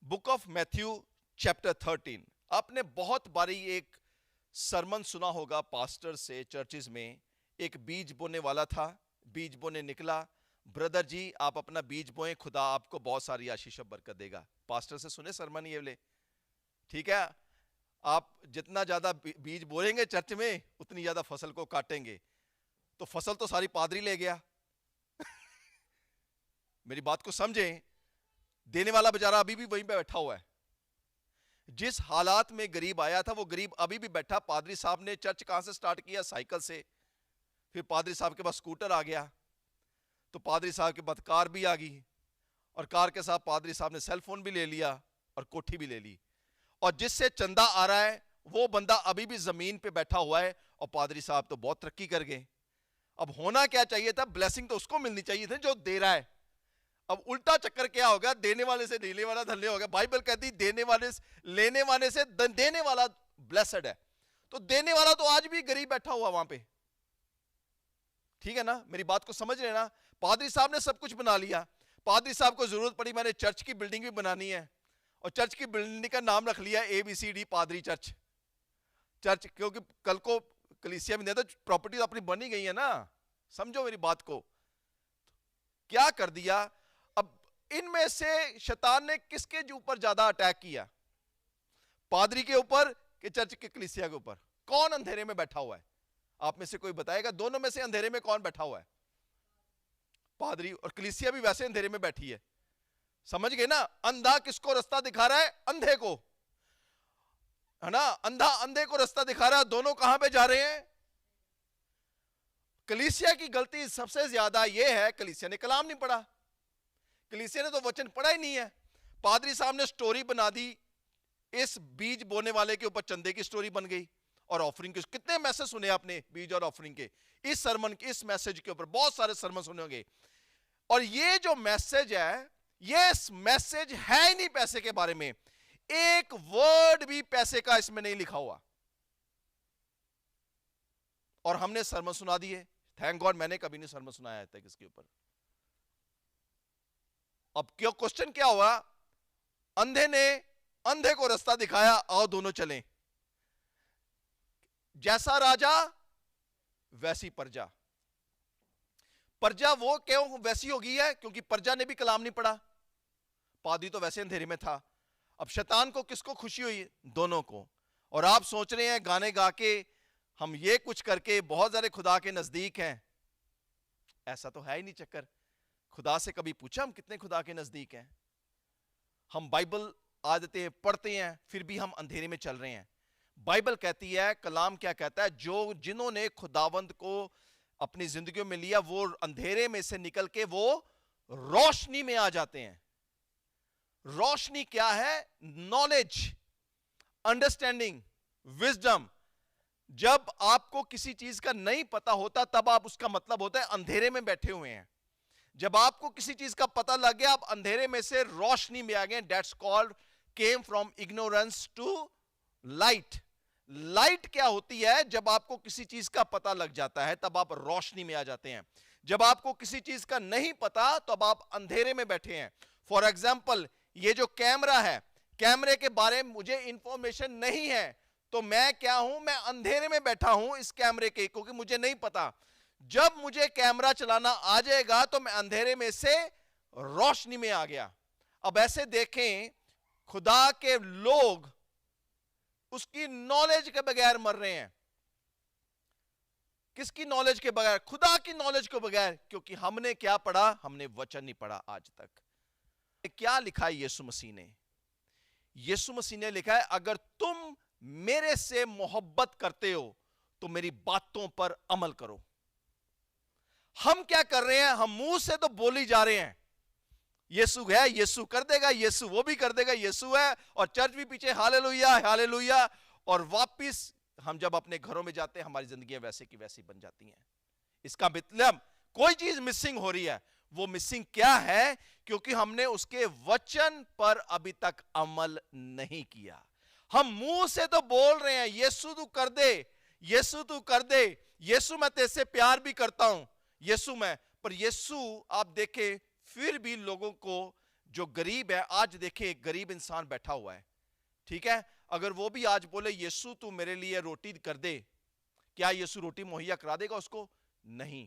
Book of Matthew chapter 13. आपने बहुत बारी एक सरमन सुना होगा पास्टर से चर्चिज में. एक बीज बोने वाला था, बीज बोने निकला, ब्रदर जी आप अपना बीज बोएं, खुदा आपको बहुत सारी आशीष और बरकत देगा. पास्टर से सुने सरमन ये वाले, ठीक है. आप जितना ज्यादा बीज बोएंगे चर्च में उतनी ज्यादा फसल को काटेंगे. तो फसल तो सारी पादरी ले गया. मेरी बात को समझें, देने वाला बेचारा अभी भी वहीं पे बैठा हुआ है. जिस हालात में गरीब आया था वो गरीब अभी भी बैठा. पादरी साहब ने चर्च कहां से स्टार्ट किया? साइकिल से. फिर पादरी साहब के पास स्कूटर आ गया, तो पादरी साहब के पास कार भी आ गई, और कार के साथ पादरी साहब ने सेल फोन भी ले लिया और कोठी भी ले ली. और जिससे चंदा आ रहा है वो बंदा अभी भी जमीन पे बैठा हुआ है, और पादरी साहब तो बहुत तरक्की कर गए. अब होना क्या चाहिए था? ब्लेसिंग तो उसको मिलनी चाहिए थी जो दे रहा है. अब उल्टा चक्कर क्या होगा? देने वाले से लेने वाला धन्य होगा. बाइबल कहती देने वाले लेने वाले से देने वाला ब्लेसड है. तो देने वाला तो आज भी गरीब बैठा हुआ वहां पे. ठीक है ना? मेरी बात को समझ रहे ना? पादरी साहब ने सब कुछ बना लिया. पादरी साहब को जरूरत पड़ी, मैंने चर्च की बिल्डिंग भी बनानी है, और चर्च की बिल्डिंग का नाम रख लिया ABCD पादरी चर्च. चर्च, क्योंकि कल को कलीसिया में तो प्रॉपर्टी अपनी बनी गई है ना. समझो मेरी बात को. क्या कर दिया? अब इनमें से शैतान ने किसके ऊपर ज्यादा अटैक किया? पादरी के ऊपर कि चर्च के कलीसिया के ऊपर? कौन अंधेरे में बैठा हुआ है? आप में से कोई बताएगा दोनों में से अंधेरे में कौन बैठा हुआ है? पादरी. और कलीसिया भी वैसे अंधेरे में बैठी है. समझ गए ना? अंधा किसको रास्ता दिखा रहा है? अंधे को, है ना? अंधा अंधे को रास्ता दिखा रहा है. दोनों कहां पे जा रहे हैं? कलीसिया की गलती सबसे ज्यादा यह है, कलीसिया ने कलाम नहीं पढ़ा. कलीसिया ने तो वचन पढ़ा ही नहीं है. पादरी साहब ने स्टोरी बना दी, इस बीज बोने वाले के ऊपर चंदे की स्टोरी बन गई, और ऑफरिंग के. कितने मैसेज सुने आपने बीज और ऑफरिंग के? इस सरमन के, इस मैसेज के ऊपर बहुत सारे सरमन सुने होंगे. और ये जो मैसेज है, ये मैसेज है ही नहीं पैसे के बारे में. एक वर्ड भी पैसे का इसमें नहीं लिखा हुआ. और हमने सरमन सुना दिए. थैंक गॉड मैंने कभी नहीं सरमन सुनाया था इसके ऊपर. अब क्यों? क्वेश्चन क्या हुआ? अंधे ने अंधे को रास्ता दिखाया, आओ दोनों चलें. जैसा राजा वैसी प्रजा. प्रजा वो क्यों वैसी हो गई है? क्योंकि प्रजा ने भी कलाम नहीं पढ़ा. पादरी तो वैसे अंधेरे में था. अब शैतान को किसको खुशी हुई? दोनों को. और आप सोच रहे हैं गाने गा के हम ये कुछ करके बहुत सारे खुदा के नजदीक हैं. ऐसा तो है ही नहीं चक्कर. खुदा से कभी पूछा हम कितने खुदा के नजदीक हैं? हम बाइबल आदतें पढ़ते हैं, फिर भी हम अंधेरे में चल रहे हैं. बाइबल कहती है, कलाम क्या कहता है? जो जिन्होंने खुदावंद को अपनी जिंदगियों में लिया, वो अंधेरे में से निकल के वो रोशनी में आ जाते हैं. रोशनी क्या है? Knowledge, understanding, wisdom. जब आपको किसी चीज का नहीं पता होता तब आप, उसका मतलब होता है अंधेरे में बैठे हुए हैं. जब आपको किसी चीज का पता लग गया, आप अंधेरे में से रोशनी में आ गए. That's called came from ignorance to light. Light क्या होती है? जब आपको किसी चीज का पता लग जाता है तब आप रोशनी में आ जाते हैं. जब आपको किसी चीज का नहीं पता तब आप अंधेरे में बैठे हैं. फॉर एग्जाम्पल, ये जो कैमरा है, कैमरे के बारे में मुझे इंफॉर्मेशन नहीं है, तो मैं क्या हूं? मैं अंधेरे में बैठा हूं इस कैमरे के, क्योंकि मुझे नहीं पता. जब मुझे कैमरा चलाना आ जाएगा तो मैं अंधेरे में से रोशनी में आ गया. अब ऐसे देखें, खुदा के लोग उसकी नॉलेज के बगैर मर रहे हैं. किसकी नॉलेज के बगैर? खुदा की नॉलेज के बगैर. क्योंकि हमने क्या पढ़ा? हमने वचन नहीं पढ़ा आज तक. क्या लिखा है यीशु मसीह ने? यीशु मसीह ने लिखा है, अगर तुम मेरे से मोहब्बत करते हो तो मेरी बातों पर अमल करो. हम क्या कर रहे हैं? हम मुंह से तो बोली जा रहे हैं यीशु है, यीशु कर देगा, यीशु वो भी कर देगा, यीशु है, और चर्च भी पीछे हालेलुया हालेलुया. और वापिस हम जब अपने घरों में जाते हैं, हमारी जिंदगियां वैसे की वैसी बन जाती हैं. इसका मतलब कोई चीज मिसिंग हो रही है. वो मिसिंग क्या है? क्योंकि हमने उसके वचन पर अभी तक अमल नहीं किया. हम मुंह से तो बोल रहे हैं यीशु तू कर दे, यीशु तू कर दे, यीशु मैं तेरे से प्यार भी करता हूं, यीशु मैं. पर यीशु आप देखें फिर भी लोगों को جو غریب ہے, آج دیکھیں ایک غریب انسان بیٹھا ہوا ہے, ٹھیک ہے, اگر وہ بھی آج بولے یسوع تو میرے لیے روٹی کر دے, کیا یسوع روٹی مہیا کرا دے گا اس کو؟ نہیں.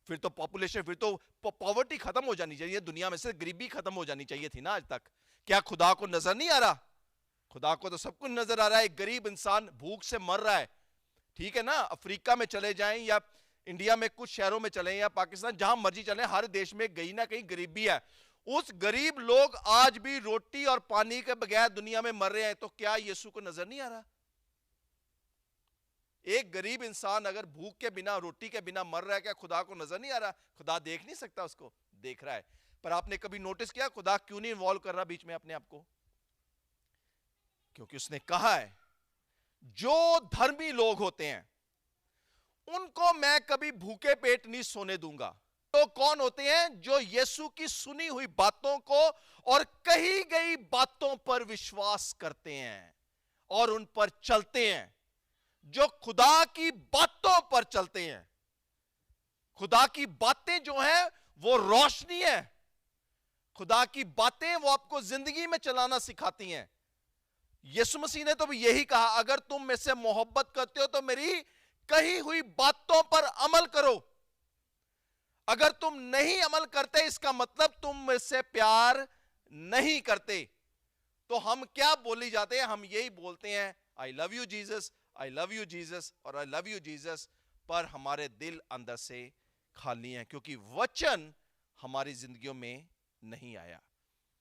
پھر تو پاپولیشن, پھر تو پاورٹی ختم ہو جانی چاہیے دنیا میں سے, غریبی ختم ہو جانی چاہیے تھی نا آج تک. کیا خدا کو نظر نہیں آ رہا؟ خدا کو تو سب کچھ نظر آ رہا ہے. ایک غریب انسان بھوک سے مر رہا ہے, ٹھیک ہے نا, افریقہ میں چلے جائیں یا انڈیا میں کچھ شہروں میں چلیں یا پاکستان, جہاں مرضی چلیں, ہر دیش میں کہیں نہ کہیں غریبی ہے. اس غریب لوگ آج بھی روٹی اور پانی کے بغیر دنیا میں مر رہے ہیں, تو کیا یسوع کو نظر نہیں آ رہا؟ ایک غریب انسان اگر بھوک کے بنا, روٹی کے بنا مر رہا ہے, کیا خدا کو نظر نہیں آ رہا؟ خدا دیکھ نہیں سکتا اس کو؟ دیکھ رہا ہے. پر آپ نے کبھی نوٹس کیا خدا کیوں نہیں انوالو کر رہا بیچ میں اپنے آپ کو؟ کیونکہ اس نے کہا ہے جو دھرمی لوگ ہوتے ہیں ان کو میں کبھی بھوکے پیٹ نہیں سونے دوں گا. تو کون ہوتے ہیں؟ جو یسوع کی سنی ہوئی باتوں کو اور کہی گئی باتوں پر وشواس کرتے ہیں اور ان پر چلتے ہیں. جو خدا کی باتوں پر چلتے ہیں. خدا کی باتیں جو ہیں وہ روشنی ہے. خدا کی باتیں وہ آپ کو زندگی میں چلانا سکھاتی ہیں. یسوع مسیح نے تو بھی یہی کہا, اگر تم میں سے محبت کرتے ہو تو میری کہی ہوئی باتوں پر عمل کرو. اگر تم نہیں عمل کرتے اس کا مطلب تم میں سے پیار نہیں کرتے. تو ہم کیا بولی جاتے ہیں؟ ہم یہی بولتے ہیں I love you Jesus, I love you Jesus اور I love you Jesus, پر ہمارے دل اندر سے خالی ہیں کیونکہ وچن ہماری زندگیوں میں نہیں آیا.